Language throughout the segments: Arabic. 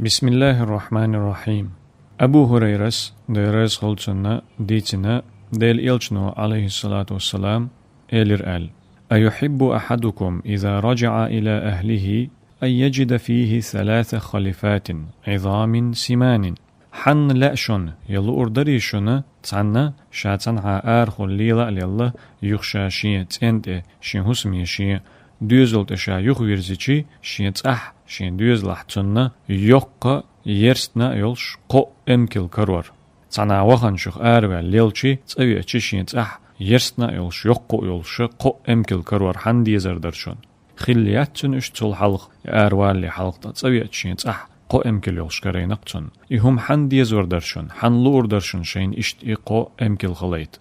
بسم الله الرحمن الرحيم. أبو هريرة ديرز خلصنا ديتنا ديل إلشنو عليه الصلاة والسلام إلر أيحب أحدكم إذا رجع إلى أهله أن يجد فيه 3 خلفات عظام سمان حن لأشن يلو أردريشن تسعنا شاتن عار ليلا لله يخشى شيء تنت شين هسمي شيء دوزلت شا يخويرزيشي شين تأح شين دوز لحتنا يقى يرسنا يلش قو امكل كرور تسعنا وخن شخ آروا ليلشي تأوي شين تأح يرسنا يلش يقو يلش قو امكل كرور حن ديزر درشون خلياتن اشتول حلق آروالي حلق تأوي شين تأح قو امكل يلش كرينقتن إهم حن ديزر درشون حن لور درشون شين اشت قو امكل خليت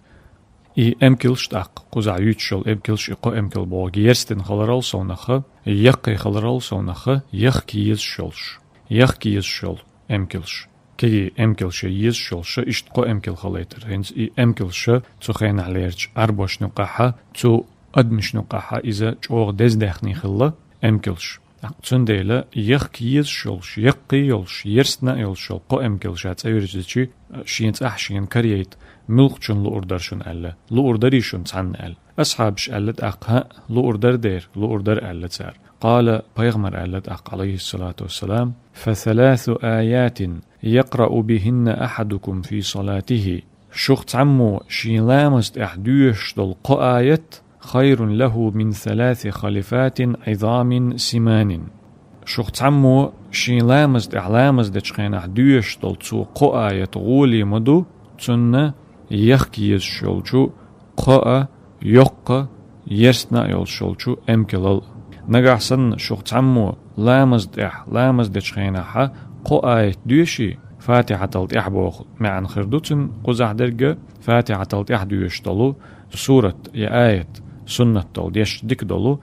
امكلش تاق قزع يوتشل امكلش اقو امكل بوغ يرستن خلرال سونخه يقي خلرال سونخه يخكي يزشلش يخكي يزشل امكلش كي امكلش يزشلش اشتقو امكل خليتر هنز امكلش تخين عليرج اربوش نقاحة تو ادمش نقاحة اذا جوغ دزدخني خلا امكلش تنديلا يخكي يزشلش يقي يلش يرستنا يلش قو امكلش هتسايرجيشي شينت احشين كريت ملقشن لوردرشن ألا لوردريشن عن أل أصحابش ألت أقها لوردر دير لوردر ألت سار قال بيغمر ألت أق عليه الصلاة والسلام ف3 آيات يقرأ بهن أحدكم في صلاته شخت عمو شين لامست أحدوش دل قآيت خير له من 3 خلفات عظام سمان شخت عمو شين لامست أحلامست دشخين أحدوش دل تو قآيت غولي مدو تنة يخكي يزشلشو قاء يقى يرسنا يلشلشو امكلل نقعسن شخص عمو لامزد شخيناها قاء دوشي فاتحة التح بوخ معن خردوتن قزح درجة فاتحة التح دوش دلو سورة آية سنة دل ديش ديك دلو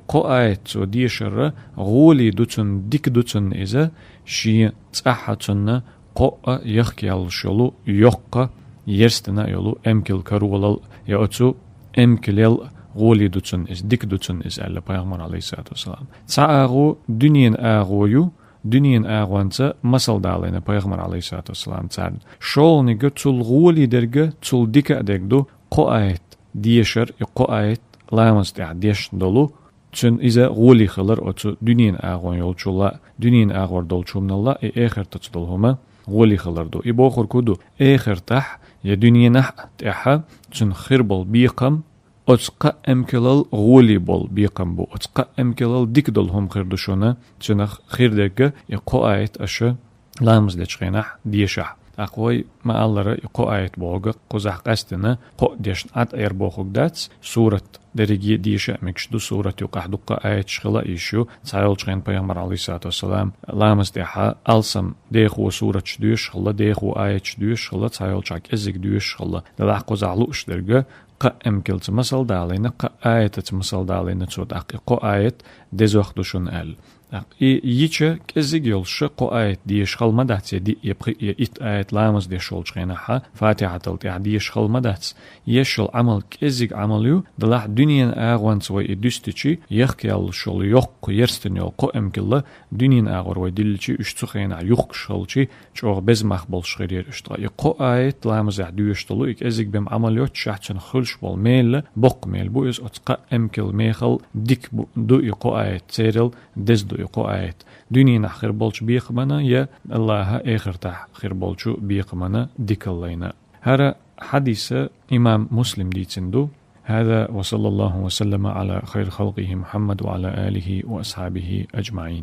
قاء ديشر غولي دوتن ديك دوتن إذا شي تأحتن قاء يخكي يلشلو يقى يرستنا يلو امكل كرولل يأتو امكلل غولي دوتن إز ديك دوتن إز ألا بيغمر عليه الصلاة والسلام تساعغو دنيا آغويو دنيا آغوانتا مسل دالينا بيغمر عليه الصلاة والسلام تساعد شول نيجا تول غولي درجة تول ديكا ديكدو قوآيت ديشر قوآيت لامس ديش دولو تن إذا غولي خلر أتو دنيا آغوان يولشولا دنيا آغور دولشومن الله آخر تتدلهما غولي خلر دو إبوخر كودو آخر تح يا دنيا نح تحا تن خربل بيقم أتقى امكلال غولي بول بيقم بو أتقى امكلال ديكدل هم خردشونا تن خير دقة يقو آيت أشا لامز لتشغينح ديشح أقوي ما الله يقو آيت بوغ قزح قستنا قو ديشن عد اير بوغ داتس سورة درجي ديشة مكشدو سورة يقح دقة آيت شخلا إيشو تسايل شغين بيغمر عليه الصلاة والسلام لامز ديحا ألسم ديخو سورة شدوش خلا ديخو آيت شدوش خلا تسايل شاك إزيك دوش خلا دلح قزح لوش درجة امكل تمثل دالينا آية تمثل دالينا تسود قو آية دزوخ دوشون أل ييتشا كزيج يلش قو آية ديش خل مدهتس دي يبقى يت آية لامز دي شول شغينها فاتحة تلتع ديش خل مدهتس يشل عمل كزيج عمليو دلح دنيا آغوان سوى إدوستيشي يخكي الشول يوق يرستن يلقو امكلا دنيا آغور ويدلشي اشتخينا يوق شلشي شوغ بزمخ بالشغير اشتغا يقو آية لامز ديوش تلو كزيج بم عمليو تشحتن خلش بول ميل بق ميل بو إز أتقى امكل ميخل ديك دو يقو آية تيرل دزدو يقو آية دنيا نخير بولش بيقمنا يا الله آخر تح خير بولشو بيقمنا ديك اللينا هذا حديث إمام مسلم ديتندو هذا وصلى الله وسلم على خير خلقه محمد وعلى آله وأصحابه أجمعين.